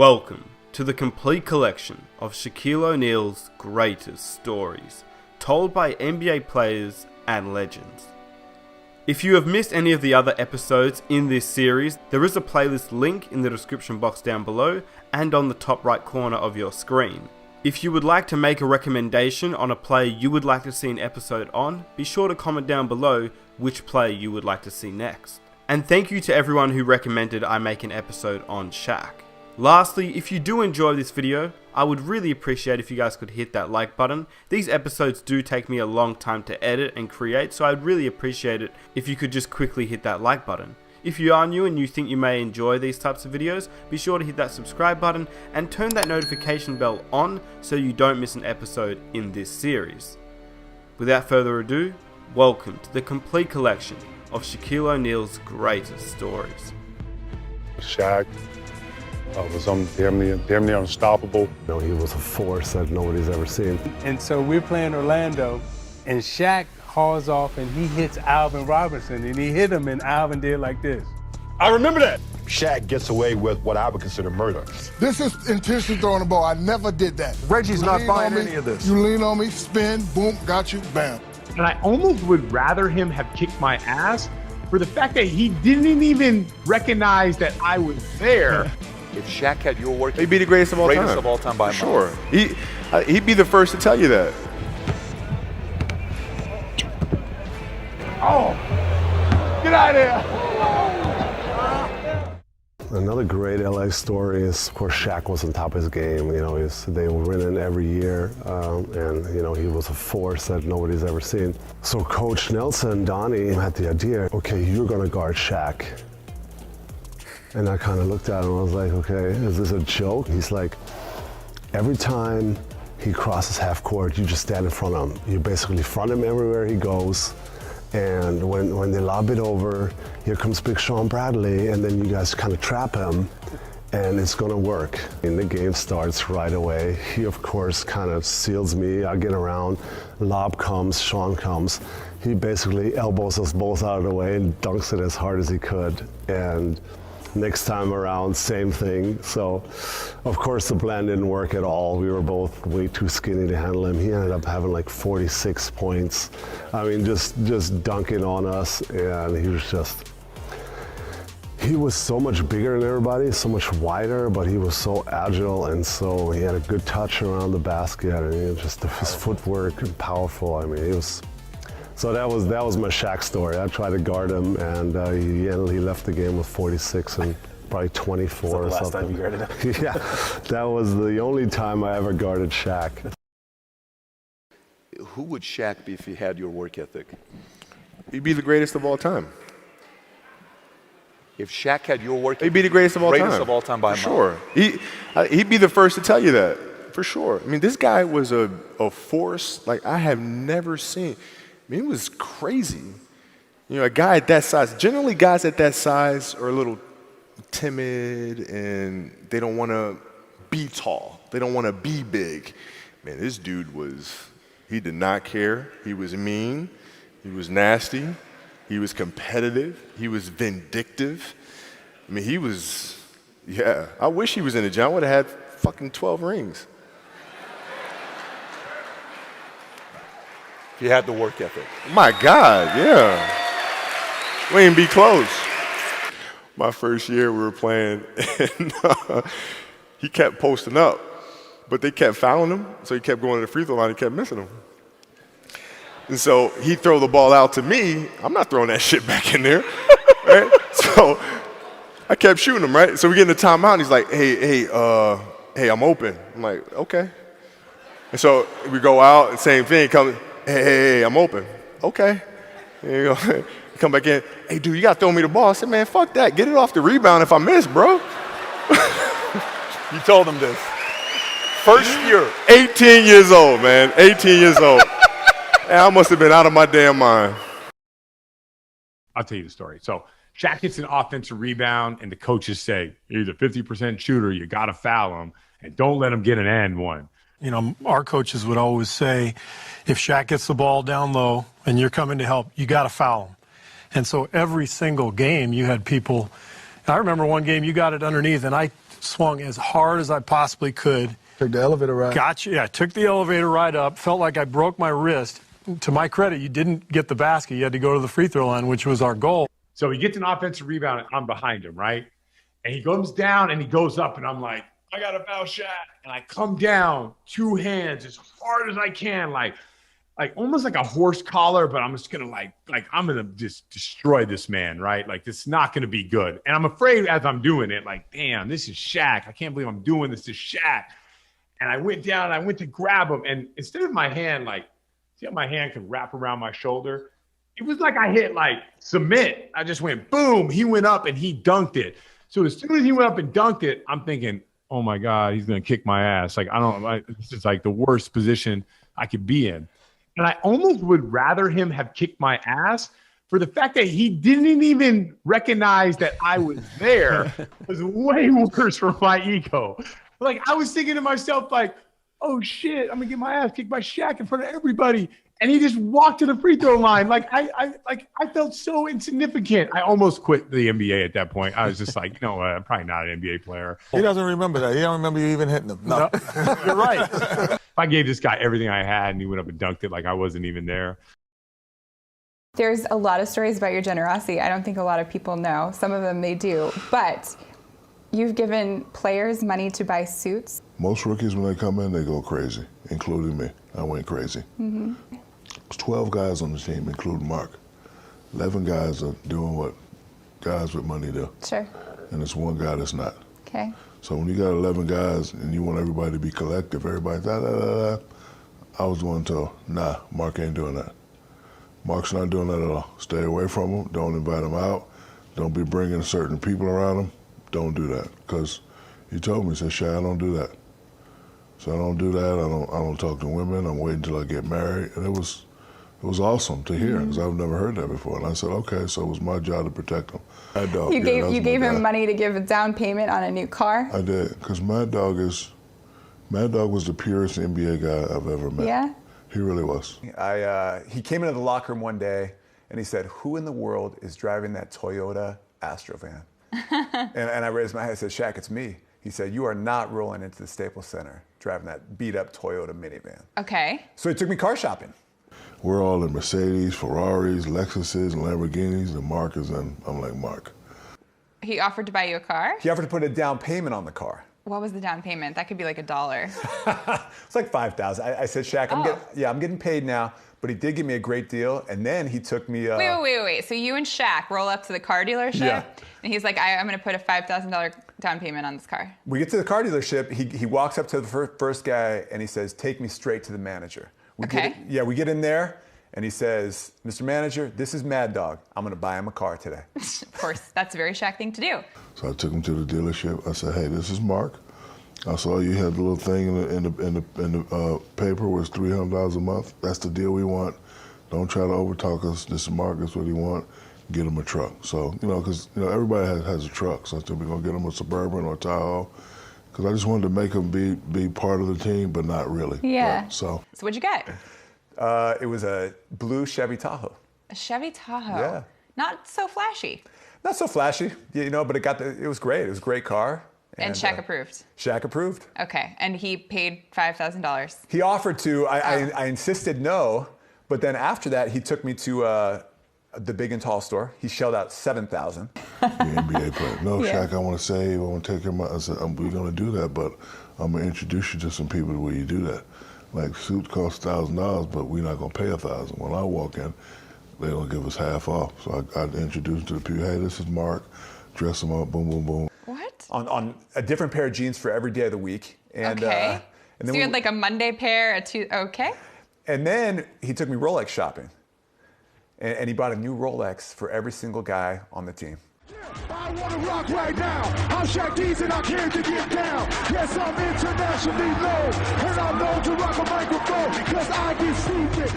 Welcome to the complete collection of Shaquille O'Neal's greatest stories, told by NBA players and legends. If you have missed any of the other episodes in this series, there is a playlist link in the description box down below and on the top right corner of your screen. If you would like to make a recommendation on a player you would like to see an episode on, be sure to comment down below which player you would like to see next. And thank you to everyone who recommended I make an episode on Shaq. Lastly, if you do enjoy this video, I would really appreciate if you guys could hit that like button. These episodes do take me a long time to edit and create, so I'd really appreciate it if you could just quickly hit that like button. If you are new and you think you may enjoy these types of videos, be sure to hit that subscribe button and turn that notification bell on so you don't miss an episode in this series. Without further ado, welcome to the complete collection of Shaquille O'Neal's greatest stories. Shaq was damn near unstoppable. You know, he was a force that nobody's ever seen. And so we're playing Orlando, and Shaq hauls off and he hits Alvin Robinson, and he hit him, and Alvin did like this. I remember that. Shaq gets away with what I would consider murder. This is intentionally throwing the ball. I never did that. Reggie's not buying any of this. You lean on me, spin, boom, got you, bam. And I almost would rather him have kicked my ass for the fact that he didn't even recognize that I was there. If Shaq had your work, he'd be the greatest of all time. By sure. He'd be the first to tell you that. Oh, get out of here. Another great LA story is, of course, Shaq was on top of his game. You know, they were winning every year, and you know, he was a force that nobody's ever seen. So Coach Nelson, Donnie, had the idea, okay, you're gonna guard Shaq. And I kind of looked at him and I was like, okay, is this a joke? He's like, every time he crosses half court, you just stand in front of him. You basically front him everywhere he goes. And when they lob it over, here comes Big Sean Bradley, and then you guys kind of trap him, and it's gonna work. And the game starts right away. He, of course, kind of seals me. I get around, lob comes, Sean comes. He basically elbows us both out of the way and dunks it as hard as he could. And next time around, same thing. So, of course, the plan didn't work at all. We were both way too skinny to handle him. He ended up having like 46 points. I mean, just dunking on us, and he was so much bigger than everybody, so much wider, but he was so agile, and so he had a good touch around the basket, and his footwork and powerful. I mean, he was. So that was my Shaq story. I tried to guard him, and he left the game with 46 and probably 24 or something. Last time you guarded him? Yeah, that was the only time I ever guarded Shaq. who would Shaq be if he had your work ethic? He'd be the greatest of all time. If Shaq had your work ethic, he'd be the greatest of all time. Greatest of all time by a mile. Sure. He'd be the first to tell you that, for sure. I mean, this guy was a force like I have never seen. I mean, it was crazy. You know, a guy at that size, generally guys at that size are a little timid and they don't want to be tall. They don't want to be big. Man, this dude he did not care. He was mean. He was nasty. He was competitive. He was vindictive. I mean, yeah. I wish he was in the gym. I would have had fucking 12 rings. If you had the work ethic. My God, yeah. We ain't be close. My first year we were playing, and he kept posting up, but they kept fouling him, so he kept going to the free throw line and kept missing them. And so he'd throw the ball out to me. I'm not throwing that shit back in there, right? So I kept shooting him, right? So we get in the timeout, and he's like, hey, I'm open. I'm like, okay. And so we go out, and same thing, hey, I'm open. Okay. There you go. Come back in. Hey, dude, you got to throw me the ball. I said, man, fuck that. Get it off the rebound if I miss, bro. You told him this. First year. 18 years old, man. 18 years old. And I must have been out of my damn mind. I'll tell you the story. So Shaq gets an offensive rebound, and the coaches say, you're the 50% shooter. You got to foul him, and don't let him get an and one. You know, our coaches would always say, if Shaq gets the ball down low and you're coming to help, you got to foul him. And so every single game you had people, I remember one game you got it underneath and I swung as hard as I possibly could. Take the elevator ride. Gotcha. Yeah, I took the elevator ride up, felt like I broke my wrist. To my credit, you didn't get the basket. You had to go to the free throw line, which was our goal. So he gets an offensive rebound, and I'm behind him, right? And he comes down and he goes up, and I'm like, I got to foul Shaq. And I come down, 2 hands, as hard as I can, like almost like a horse collar, but I'm just going to like I'm going to just destroy this man, right? Like, this is not going to be good. And I'm afraid as I'm doing it, like, damn, this is Shaq. I can't believe I'm doing this to Shaq. And I went down and I went to grab him. And instead of my hand, like, see how my hand could wrap around my shoulder? It was like I hit like cement. I just went boom. He went up and he dunked it. So as soon as he went up and dunked it, I'm thinking, oh my God, he's going to kick my ass. Like, this is like the worst position I could be in. And I almost would rather him have kicked my ass for the fact that he didn't even recognize that I was there. Was way worse for my ego. Like, I was thinking to myself, like, oh shit, I'm gonna get my ass kicked by Shaq in front of everybody. And he just walked to the free throw line. Like, I felt so insignificant. I almost quit the NBA at that point. I was just like, you know what? I'm probably not an NBA player. He doesn't remember that. He don't remember you even hitting him. No, you're right. If I gave this guy everything I had and he went up and dunked it like I wasn't even there. There's a lot of stories about your generosity. I don't think a lot of people know. Some of them they do. But you've given players money to buy suits. Most rookies, when they come in, they go crazy, including me. I went crazy. Mm-hmm. There's 12 guys on the team, including Mark. 11 guys are doing what guys with money do. Sure. And it's one guy that's not. Okay. So when you got 11 guys and you want everybody to be collective, everybody da-da-da-da, I was one to, nah, Mark ain't doing that. Mark's not doing that at all. Stay away from him. Don't invite him out. Don't be bringing certain people around him. Don't do that. Because he told me, he said, Shay, I don't do that. So I don't do that. I don't talk to women. I'm waiting until I get married. And it was awesome to hear because I've never heard that before. And I said, okay, so it was my job to protect him. Mad Dog. You gave him money to give a down payment on a new car? I did, because Mad Dog was the purest NBA guy I've ever met. Yeah? He really was. He came into the locker room one day and he said, who in the world is driving that Toyota Astro van? and I raised my hand and said, Shaq, it's me. He said, you are not rolling into the Staples Center driving that beat-up Toyota minivan. Okay. So he took me car shopping. We're all in Mercedes, Ferraris, Lexuses, and Lamborghinis, and Mark is in. I'm like, Mark. He offered to buy you a car? He offered to put a down payment on the car. What was the down payment? That could be like $1. It's like $5,000. I said, Shaq, I'm getting paid now. But he did give me a great deal, and then he took me. Wait. So you and Shaq roll up to the car dealership, yeah. And he's like, I'm going to put a $5,000 down payment on this car. We get to the car dealership. He walks up to the first guy, and he says, take me straight to the manager. We get in there, and he says, Mr. Manager, this is Mad Dog. I'm going to buy him a car today. Of course, that's a very Shaq thing to do. So I took him to the dealership. I said, hey, this is Mark. I saw you had the little thing in the paper where it's $300 a month. That's the deal we want. Don't try to overtalk us. This is Mark. That's what he want. Get him a truck. So, because everybody has a truck. So I said, we're going to get him a Suburban or a Tahoe. Because I just wanted to make him be part of the team, but not really. Yeah. Right? So what'd you get? It was a blue Chevy Tahoe. A Chevy Tahoe? Yeah. Not so flashy. Not so flashy, but it was great. It was a great car. And Shaq approved? Shaq approved. Okay, and he paid $5,000? He offered to. I insisted no, but then after that, he took me to the big and tall store. He shelled out $7,000. The NBA player. No, yeah. Shaq, I want to save. I want to take care of my. I said, we're going to do that, but I'm going to introduce you to some people where you do that. Like, suits cost $1,000, but we're not going to pay $1,000. When I walk in, they're going to give us half off. So I introduced to the people, hey, this is Mark. Dress him up, boom, boom, boom. What? On a different pair of jeans for every day of the week. And, okay. And then so you had like a Monday pair, okay. And then he took me Rolex shopping. And he bought a new Rolex for every single guy on the team. I want to rock right now. I'm Shaquille and I came to get down. Yes, I'm internationally known. And I'm known to rock a microphone because I get stupid.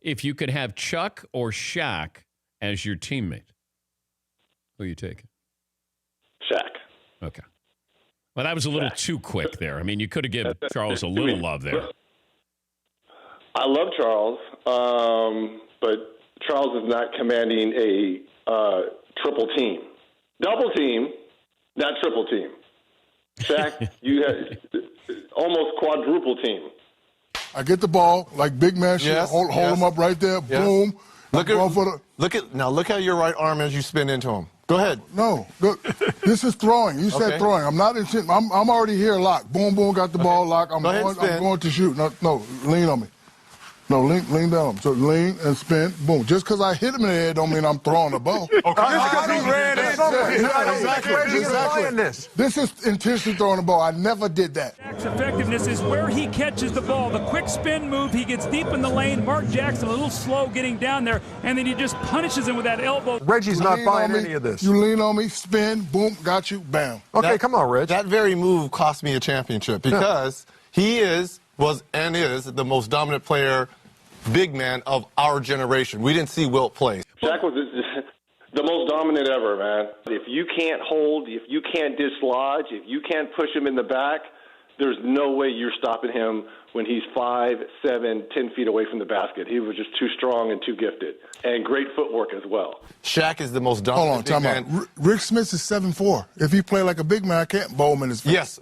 If you could have Chuck or Shaq as your teammate, who are you taking? Shaq. Okay. Well, that was a little too quick there. I mean, you could have given Charles a little love there. I love Charles, but Charles is not commanding a triple team. Double team, not triple team. Shaq, you had almost quadruple team. I get the ball like big man shit. Hold him up right there. Yes. Boom. Look how your right arm as you spin into him. Go ahead. No, look, this is throwing. You said throwing. I'm not intent. I'm already here locked. Boom, boom, got the ball locked. I'm going to shoot. No, lean on me. No, lean down. So lean and spin. Boom. Just because I hit him in the head don't mean I'm throwing the ball. Exactly. This is intentionally throwing the ball. I never did that. Shaq's effectiveness is where he catches the ball. The quick spin move, he gets deep in the lane. Mark Jackson a little slow getting down there, and then he just punishes him with that elbow. Reggie's not buying any of this. You lean on me, spin, boom, got you, bam. Okay, come on, Reg. That very move cost me a championship because he was the most dominant player, big man of our generation. We didn't see Wilt play. Shaq was the most dominant ever, man. If you can't hold, if you can't dislodge, if you can't push him in the back, there's no way you're stopping him when he's 5, 7, 10 feet away from the basket. He was just too strong and too gifted. And great footwork as well. Shaq is the most dominant big man. Hold on, time out. Rick Smith is 7'4". If he play like a big man, I can't bowl him in his face. Yes.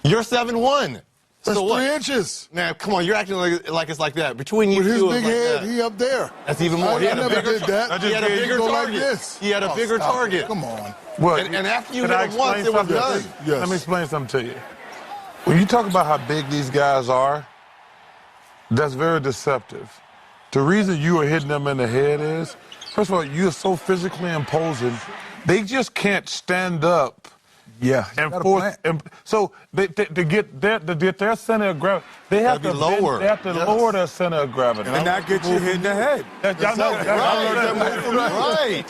You're 7'1". That's so 3 inches. Now, come on, you're acting like it's like that. Between you With two, his big head, he up there. That's even more. I never did that. He had a bigger target. Like this. He had a bigger target. Come on. Well, and after you hit him once, it was done. Yes. Let me explain something to you. When you talk about how big these guys are, that's very deceptive. The reason you are hitting them in the head is, first of all, you're so physically imposing, they just can't stand up. Yeah, and force. So to get their center of gravity, they have to lower. They have to lower their center of gravity, and that gets you hit in the head. Right.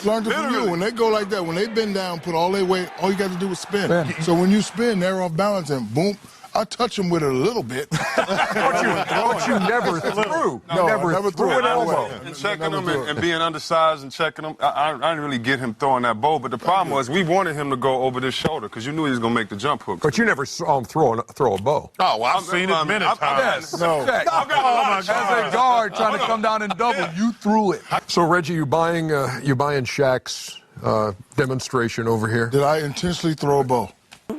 Learned it from you. When they go like that, when they bend down, put all their weight, all you got to do is spin. So when you spin, they're off balance, and boom. I touch them with it a little bit. But you never threw. No, never threw an elbow. And checking him and being undersized and checking him, I didn't really get him throwing that bowl. But the problem was we wanted him to go over this shoulder because you knew he was going to make the jump hook. But you never saw him throw a bow. Oh, well, I've seen it many times. No. As a guard trying to come down and double, you threw it. So, Reggie, you buying Shaq's demonstration over here? Did I intentionally throw a bow?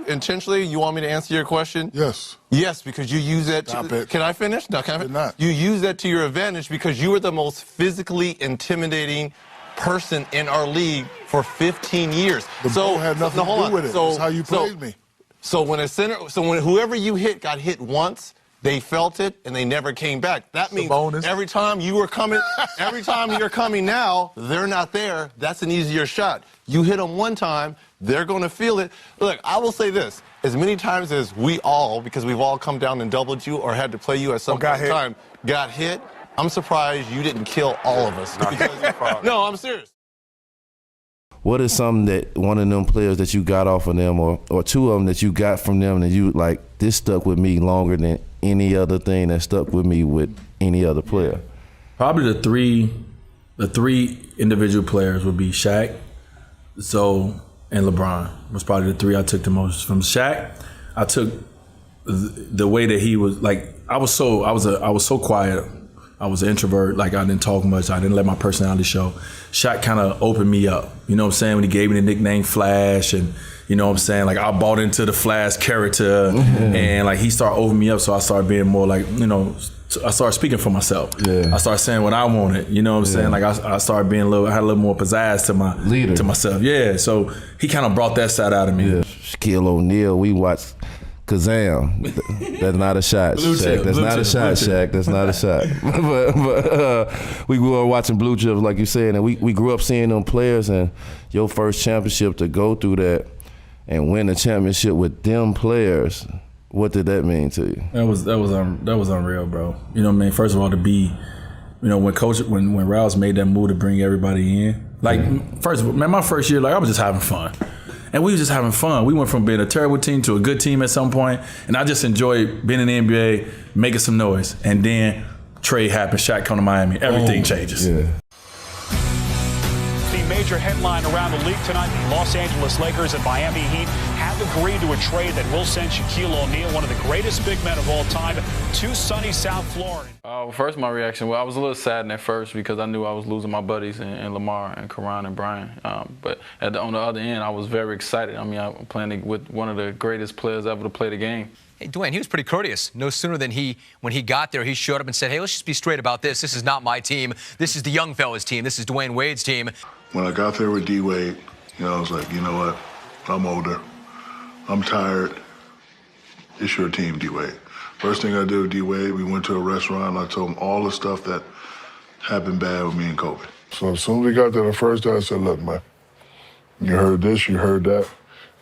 Intentionally? You want me to answer your question? Yes. Yes, because you use that to... Can I finish? No, can I finish? Not. You use that to your advantage because you were the most physically intimidating person in our league for 15 years. The ball had nothing to do with it. It's how you played me. So when whoever you hit got hit once, they felt it and they never came back. That means every time you're coming now, they're not there. That's an easier shot. You hit them one time, they're going to feel it. Look, I will say this. As many times as we all, because we've all come down and doubled you or had to play you at some point in time, got hit, I'm surprised you didn't kill all of us. No, I'm serious. What is something that one of them players that you got off of them or two of them that you got from them and you like, this stuck with me longer than any other thing that stuck with me with any other player? Probably the three individual players would be Shaq, Zoe, and LeBron. Was probably the three I took the most from. Shaq, I took the way that he was like. I was so quiet. I was an introvert. Like I didn't talk much. I didn't let my personality show. Shaq kind of opened me up. You know what I'm saying? When he gave me the nickname Flash, and you know what I'm saying? Like I bought into the Flash character, and like he started opening me up. So I started being more like, you know, I started speaking for myself. Yeah. I started saying what I wanted. You know what I'm saying? Like I started being I had a little more pizzazz to my leader, to myself. Yeah. So he kind of brought that side out of me. Yeah. Shaquille O'Neal, we watched Kazam. That's not a shot, Shaq. That's not a shot, Shaq. That's not a shot. But we grew up watching Blue Chips, like you said, and we grew up seeing them players. And your first championship, to go through that and win the championship with them players, what did that mean to you? That was unreal, bro. You know what I mean? First of all, to be, you know, when Rouse made that move to bring everybody in, like first of all, man, my first year, like I was just having fun. And we was just having fun. We went from being a terrible team to a good team at some point, and I just enjoyed being in the NBA, making some noise. And then trade happened, Shaq come to Miami, everything changes. The major headline around the league tonight, the Los Angeles Lakers and Miami Heat have agreed to a trade that will send Shaquille O'Neal, one of the greatest big men of all time, to sunny South Florida. First, my reaction, I was a little saddened at first because I knew I was losing my buddies in Lamar and Karan and Brian. But on the other end, I was very excited. I mean, I'm playing with one of the greatest players ever to play the game. Hey, Dwayne, he was pretty courteous. No sooner than when he got there, he showed up and said, hey, let's just be straight about this. This is not my team. This is the young fella's team. This is Dwayne Wade's team. When I got there with D. Wade, I was like, you know what? I'm older. I'm tired. It's your team, D. Wade. First thing I did with D. Wade, we went to a restaurant, and I told him all the stuff that happened bad with me and Kobe. So as soon as we got there the first day, I said, look, man, you heard this, you heard that.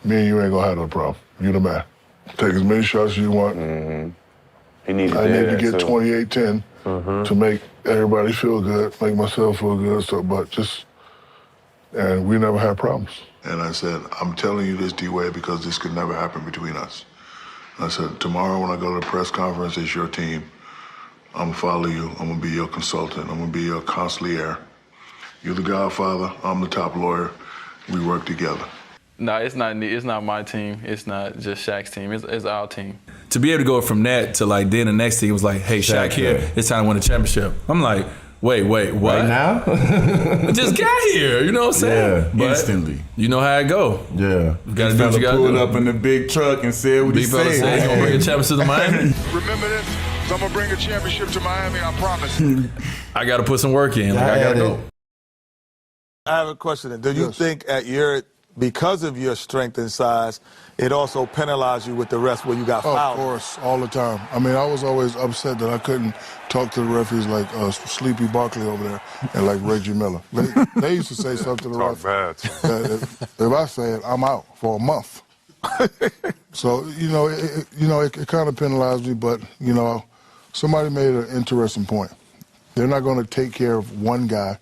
Me and you ain't gonna have no problem. You the man. Take as many shots as you want. He needed I need to get too. 28-10 to make everybody feel good, make myself feel good. And we never had problems. And I said, I'm telling you this, D-Wade, because this could never happen between us. I said, tomorrow when I go to the press conference, it's your team. I'm gonna follow you. I'm gonna be your consultant. I'm gonna be your consigliere. You're the godfather. I'm the top lawyer. We work together. No, it's not my team. It's not just Shaq's team. It's our team. To be able to go from that to like then the next team was like, hey, Shaq here. It's time to win a championship. I'm like, wait, what? Right now? I just got here. You know what I'm saying? Yeah, But instantly. You know how it go. Yeah. You gotta do what you gotta pulled do. up in the big truck and said what he said. He's gonna bring a championship to Miami. Remember this? I'm gonna bring a championship to Miami, I promise. I gotta put some work in. Like, I gotta go. I have a question. Do you think because of your strength and size, it also penalized you with the rest where you got fouled? Of course, all the time. I mean, I was always upset that I couldn't talk to the referees like Sleepy Barkley over there and like Reggie Miller. They used to say something to the ref. If I say it, I'm out for a month. So, it kind of penalized me, but, somebody made an interesting point. They're not going to take care of one guy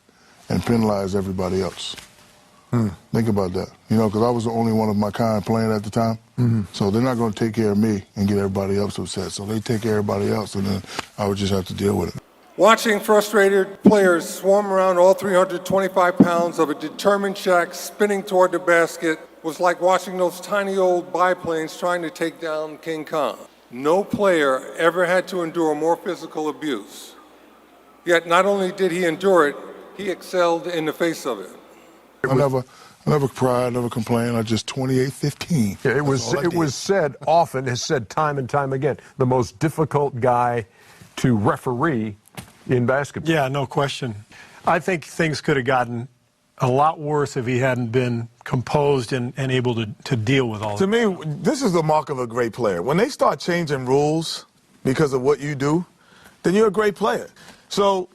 and penalize everybody else. Think about that. Because I was the only one of my kind playing at the time. So they're not going to take care of me and get everybody else upset. So they take care of everybody else, and then I would just have to deal with it. Watching frustrated players swarm around all 325 pounds of a determined Shaq spinning toward the basket was like watching those tiny old biplanes trying to take down King Kong. No player ever had to endure more physical abuse. Yet not only did he endure it, he excelled in the face of it. I never cried, never complained. I just 28-15. Yeah, it was said often, has said time and time again, the most difficult guy to referee in basketball. Yeah, no question. I think things could have gotten a lot worse if he hadn't been composed and able to deal with all To of me, this is the mark of a great player. When they start changing rules because of what you do, then you're a great player. So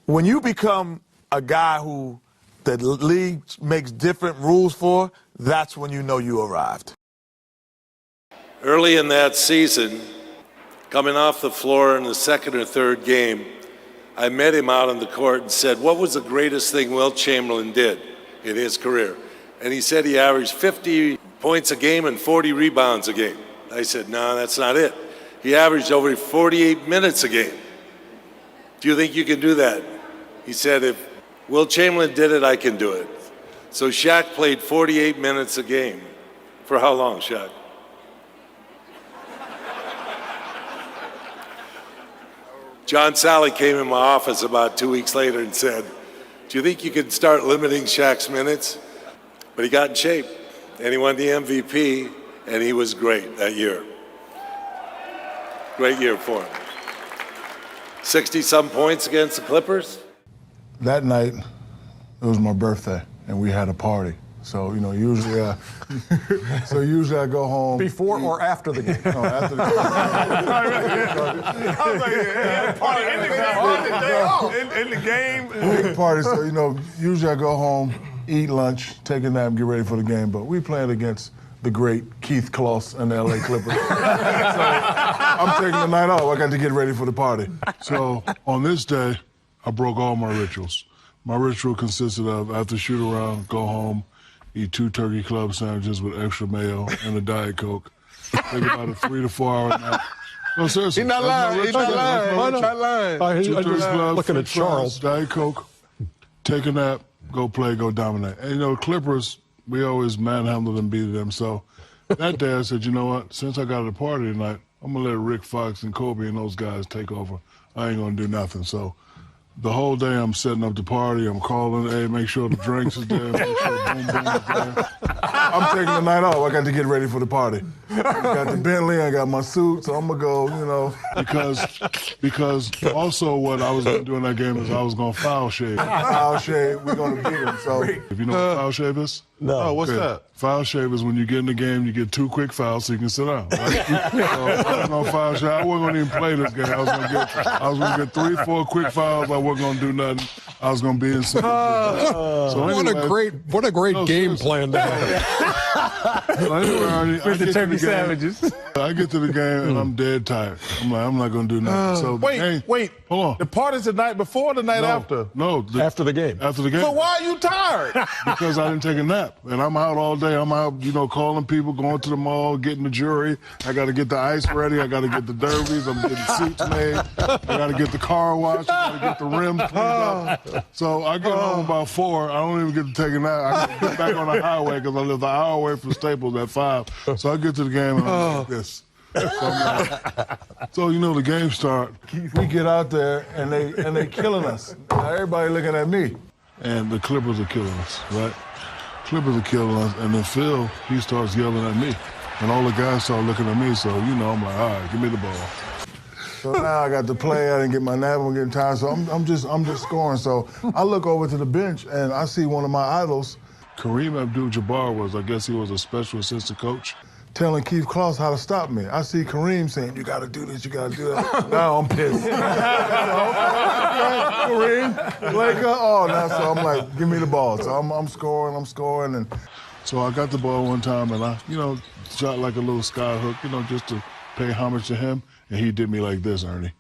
when you become a guy who the league makes different rules for, that's when you know you arrived. Early in that season, coming off the floor in the second or third game, I met him out on the court and said, what was the greatest thing Wilt Chamberlain did in his career? And he said he averaged 50 points a game and 40 rebounds a game. I said, no, that's not it. He averaged over 48 minutes a game. Do you think you can do that? He said, if Wilt Chamberlain did it, I can do it. So Shaq played 48 minutes a game. For how long, Shaq? John Sally came in my office about 2 weeks later and said, do you think you could start limiting Shaq's minutes? But he got in shape, and he won the MVP, and he was great that year. Great year for him. 60-some points against the Clippers. That night, it was my birthday, and we had a party. So, usually I go home. Before or after the game? No, after the game. I was like, in the game. Big party, so, usually I go home, eat lunch, take a nap, get ready for the game. But we playing against the great Keith Kloss and the LA Clippers. So I'm taking the night off. I got to get ready for the party. So on this day, I broke all my rituals. My ritual consisted of, after shoot around, go home, eat 2 turkey club sandwiches with extra mayo and a Diet Coke. Take about a 3 to 4 hour nap. No, seriously. He's not lying. He's not lying. 2 turkey club, looking at French Charles. fries, Diet Coke, take a nap, go play, go dominate. And, the Clippers, we always manhandled and beat them. So That day I said, you know what? Since I got at the party tonight, I'm gonna let Rick Fox and Kobe and those guys take over. I ain't gonna do nothing. So the whole day I'm setting up the party. I'm calling, hey, make sure the drinks is there, make sure Boom Boom is there. I'm taking the night off. I got to get ready for the party. I got the Bentley, I got my suit, so I'm gonna go, you know. Because also what I was gonna do in that game is I was gonna foul shave. Foul shave, we're gonna beat them. So if you know what foul shave is? No. Oh, what's that? Foul shave is when you get in the game, you get 2 quick fouls so you can sit down. Right? So I was gonna foul shave. I wasn't gonna even play this game. I was gonna get 3, 4 quick fouls. I wasn't gonna do nothing. I was gonna be in some. So anyway, what a great game plan to have. So anyway, With the Turkey Savages. I get to the game and I'm dead tired. I'm like, I'm not gonna do nothing. So Wait. Hold on. The party's the night before or the night after? No. After the game. After the game. So why are you tired? Because I didn't take a nap. And I'm out all day. I'm out, you know, calling people, going to the mall, getting the jewelry. I got to get the ice ready. I got to get the derbies. I'm getting suits made. I got to get the car washed. I got to get the rims cleaned up. So I get home about 4. I don't even get to take a nap. I got to get back on the highway because I live an hour away from Staples at 5. So I get to the game and I'm like this. So you know the game start. We get out there and they killing us. Now everybody looking at me, and the Clippers are killing us, right? Clippers are killing us, and then Phil he starts yelling at me, and all the guys start looking at me. So you know I'm like, all right, give me the ball. So now I got to play. I didn't get my nap. I'm getting tired. So I'm just scoring. So I look over to the bench and I see one of my idols, Kareem Abdul-Jabbar was. I guess he was a special assistant coach, telling Keith Kloss how to stop me. I see Kareem saying, you got to do this, you got to do that. Now I'm pissed. Kareem, Laker, now so I'm like, give me the ball. So I'm scoring. And so I got the ball one time and I, you know, shot like a little sky hook, you know, just to pay homage to him. And he did me like this, Ernie.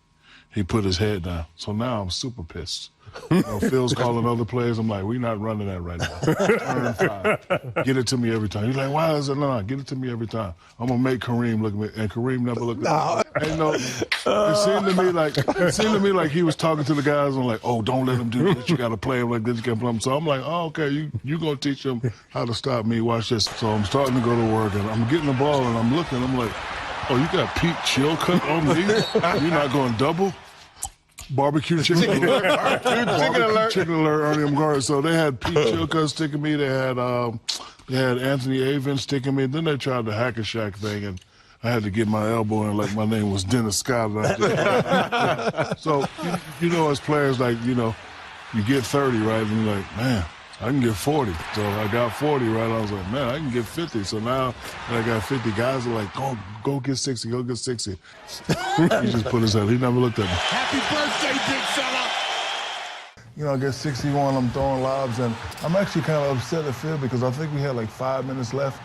He put his head down. So now I'm super pissed. You know, Phil's calling other players. I'm like, we're not running that right now. Turn 5. Get it to me every time. He's like, why is it not? Get it to me every time. I'm gonna make Kareem look at me, and Kareem never looked at me. No, it seemed to me like he was talking to the guys and like, oh, don't let him do this. You gotta play him like this. You can't play him. So I'm like, oh, okay, you gonna teach him how to stop me? Watch this. So I'm starting to go to work, and I'm getting the ball, and I'm looking. I'm like, oh, you got Pete Chilcutt on me? You're not going double? Barbecue chicken alert. Chicken alert, Ernie McGarvey. So they had Pete Chilcutt sticking me. They had Anthony Avon sticking me. Then they tried the Hack-a-Shack thing, and I had to get my elbow in like my name was Dennis Scott. So, you know, as players, like, you know, you get 30, right? And you're like, man, I can get 40. So I got 40, right? I was like, man, I can get 50. So now that I got 50, guys are like, go get 60, go get 60. He just put his head. He never looked at me. Happy birthday, big fella. You know, I get 61, I'm throwing lobs, and I'm actually kind of upset at Phil because I think we had like 5 minutes left.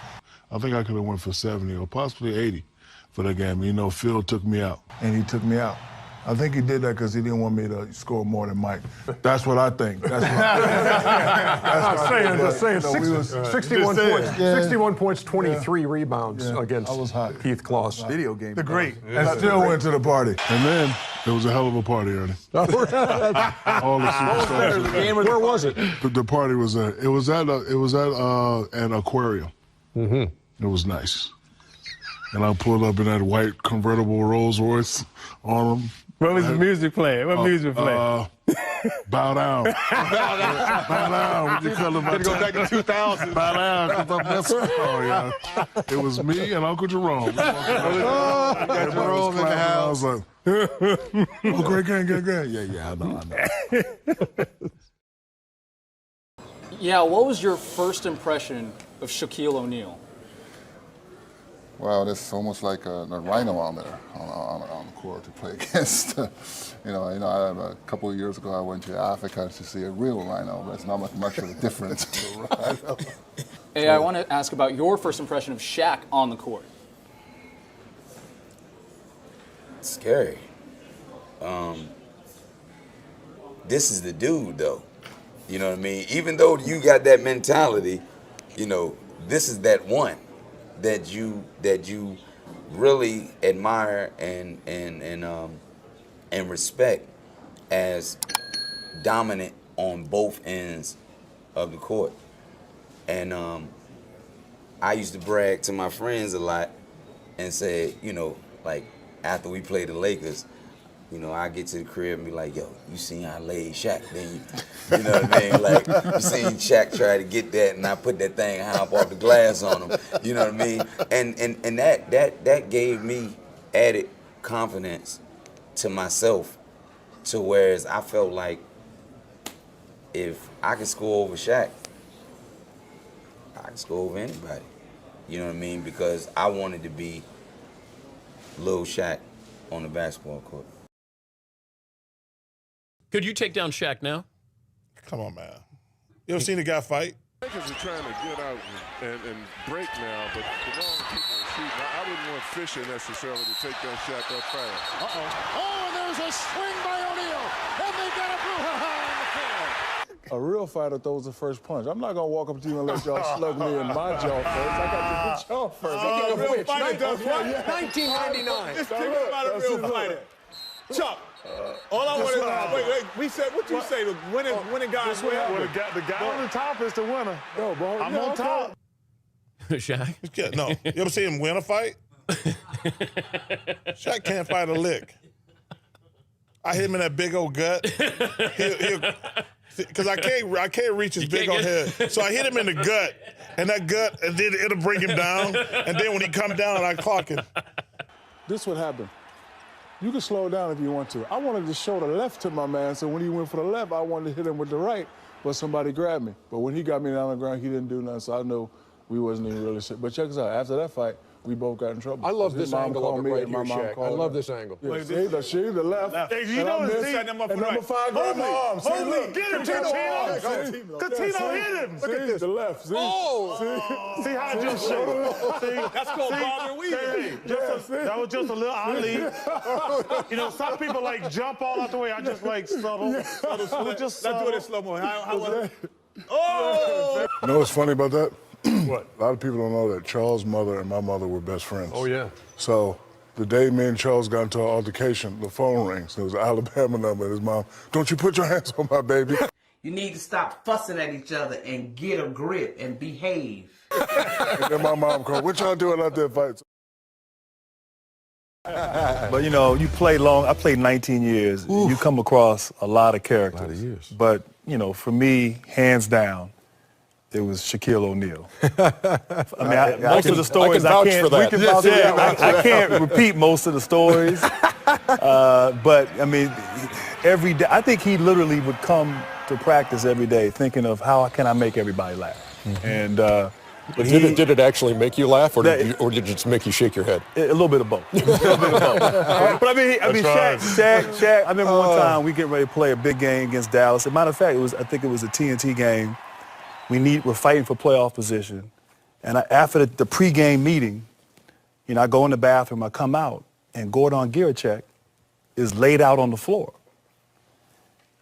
I think I could have went for 70 or possibly 80 for that game. You know, Phil took me out, and he took me out. I think he did that because he didn't want me to score more than Mike. That's what I think. That's what I think. 61 points. 61 points, 23 rebounds against Keith Kloss. Video game. The great. And still went to the party. And then it was a hell of a party, Ernie. All the superstars. Where was it? The party was at. It was at an aquarium. Mm-hmm. It was nice. And I pulled up in that white convertible Rolls Royce on him. What was the music playing? What music playing? Bow down. Bow down. Would you call him? Gotta go back to 2000. Bow down, because I'm messing. Oh, yeah. It was me and Uncle Jerome. Jerome in the house. I was like, oh, great game. Yeah, I know. Yeah, what was your first impression of Shaquille O'Neal? Well, it's almost like a rhino on there on the court to play against. A couple of years ago I went to Africa to see a real rhino, but it's not much of a difference. Hey, I want to ask about your first impression of Shaq on the court. It's scary. This is the dude, though. You know what I mean? Even though you got that mentality, you know, this is that one that you really admire and respect as dominant on both ends of the court. And I used to brag to my friends a lot and say, you know, like after we played the Lakers, you know, I get to the crib and be like, yo, you seen I laid Shaq, then you know what I mean? Like, you seen Shaq try to get that and I put that thing hop off the glass on him, you know what I mean? And that gave me added confidence to myself, to whereas I felt like if I could score over Shaq, I could score over anybody. You know what I mean? Because I wanted to be Lil Shaq on the basketball court. Could you take down Shaq now? Come on, man. You ever seen a guy fight? Lakers are trying to get out and break now, but the wrong people are shooting. I wouldn't want Fisher necessarily to take that shot that fast. Oh, and there's a swing by O'Neal, and they got a brouhaha on the floor. A real fighter throws the first punch. I'm not gonna walk up to you and let y'all slug me in my jaw first. I got to hit y'all first. Speaking of which, 1999. Let's think about a real fighter. Chuck. All I want to wait. We said what you say. The winning guys win. Well, the guy on the top is the winner. No, bro. I'm on top. Shaq. No, you ever see him win a fight? Shaq can't fight a lick. I hit him in that big old gut. Because I can't reach his big old head. So I hit him in the gut, and that gut, and then it'll bring him down. And then when he come down, I clock him. This would happen. You can slow down if you want to. I wanted to show the left to my man, so when he went for the left, I wanted to hit him with the right, but somebody grabbed me. But when he got me down on the ground, he didn't do nothing, so I knew we wasn't even really shit. But check us out. After that fight, we both got in trouble. I love this mom angle called of it me right and here, my mom Shaq. called I her. love this angle. Yeah, see, the left. Hey, you and know I his missed, thing? and number 5 grabbed my arm. See, look. Get him, Catino hit him. Look at this. The left. See? See how it just showed? That's called bobbing and weaving. That was just a little Ali. You know, some people like jump all out the way. I just like subtle. Let's do it in slow mo. How was it? You know what's funny about that? What? A lot of people don't know that Charles' mother and my mother were best friends. Oh, yeah. So the day me and Charles got into an altercation, the phone rings. It was an Alabama number. And his mom, don't you put your hands on my baby. You need to stop fussing at each other and get a grip and behave. And then my mom called, what y'all doing out there fighting? But you know, you play long. I played 19 years. Oof. You come across a lot of characters. A lot of years. But you know, for me, hands down, it was Shaquille O'Neal. I mean, most of the stories I can't. I can't repeat most of the stories. But I mean, every day, I think he literally would come to practice every day, thinking of how can I make everybody laugh. Mm-hmm. And but did it actually make you laugh, or did it just make you shake your head? A little bit of both. But I mean, Shaq. I remember one time we getting ready to play a big game against Dallas. As a matter of fact, I think it was a TNT game. We're fighting for playoff position, and after the pregame meeting, you know, I go in the bathroom, I come out, and Gordon Gierczak is laid out on the floor,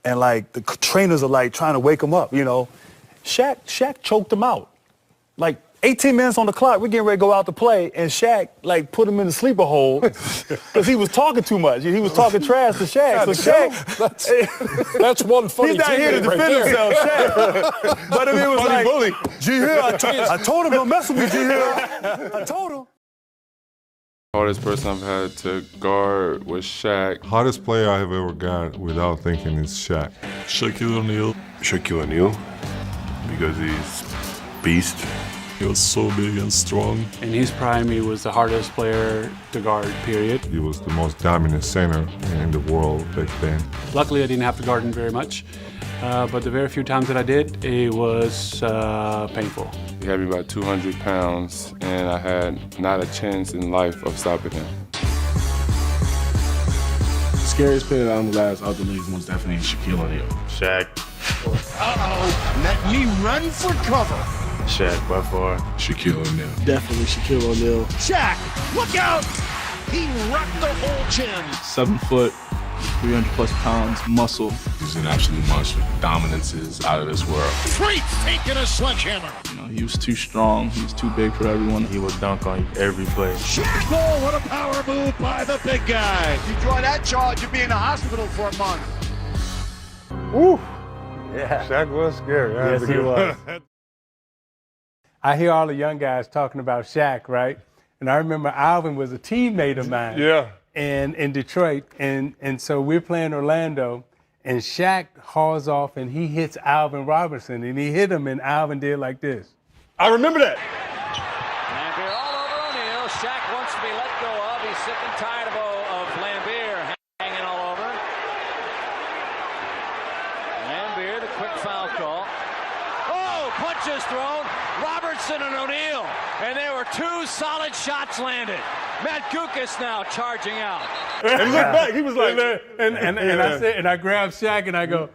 and like the trainers are like trying to wake him up. You know, Shaq choked him out. Like 18 minutes on the clock, we're getting ready to go out to play, and Shaq like put him in the sleeper hold because he was talking too much. He was talking trash to Shaq. So Shaq, that's one funny. He's not here to defend himself, Shaq. But I mean, it was like, bully. G-Hill, I told him don't mess with me, G-Hill. I told him. Hardest person I've had to guard was Shaq. Hardest player I have ever got without thinking is Shaq. Shaquille O'Neal. Shaquille O'Neal, because he's beast. He was so big and strong. In his prime, he was the hardest player to guard, period. He was the most dominant center in the world back then. Luckily, I didn't have to guard him very much. But the very few times that I did, it was painful. He had me about 200 pounds, and I had not a chance in life of stopping him. Scariest player on the last other leagues was definitely Shaquille O'Neal. Shaq. Uh-oh, let me run for cover. Shaq by far. Shaquille O'Neal. Definitely Shaquille O'Neal. Shaq, look out! He rocked the whole chin. 7 foot, 300 plus pounds, muscle. He's an absolute monster. Dominance is out of this world. Freak taking a sledgehammer. You know, he was too strong. He was too big for everyone. He would dunk on you every play. Shaq, oh, what a power move by the big guy. You draw that charge, you'll be in the hospital for a month. Woo! Yeah. Shaq was scary. Yes, he was. I hear all the young guys talking about Shaq, right? And I remember Alvin was a teammate of mine. Yeah. And in Detroit, and so we're playing Orlando, and Shaq hauls off and he hits Alvin Robertson, and he hit him, and Alvin did like this. I remember that. Lambeer all over O'Neal. Shaq wants to be let go of. He's sick and tired of Lambeer hanging all over. Lambeer, the quick foul call. Oh, punches thrown. Robertson and O'Neal. And there were two solid shots landed. Matt Kukas now charging out. And look back, he was like, and I said, and I grabbed Shaq and I go,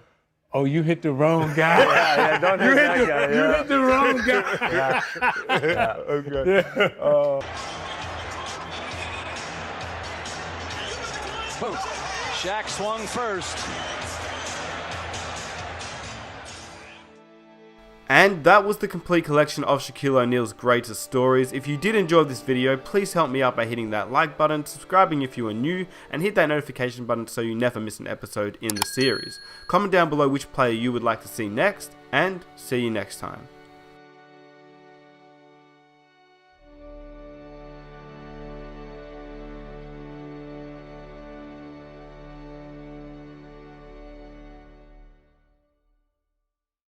"Oh, you hit the wrong guy. Yeah, don't hit that guy. You hit the wrong guy." Okay. Shaq swung first. And that was the complete collection of Shaquille O'Neal's greatest stories. If you did enjoy this video, please help me out by hitting that like button, subscribing if you are new, and hit that notification button so you never miss an episode in the series. Comment down below which player you would like to see next, and see you next time.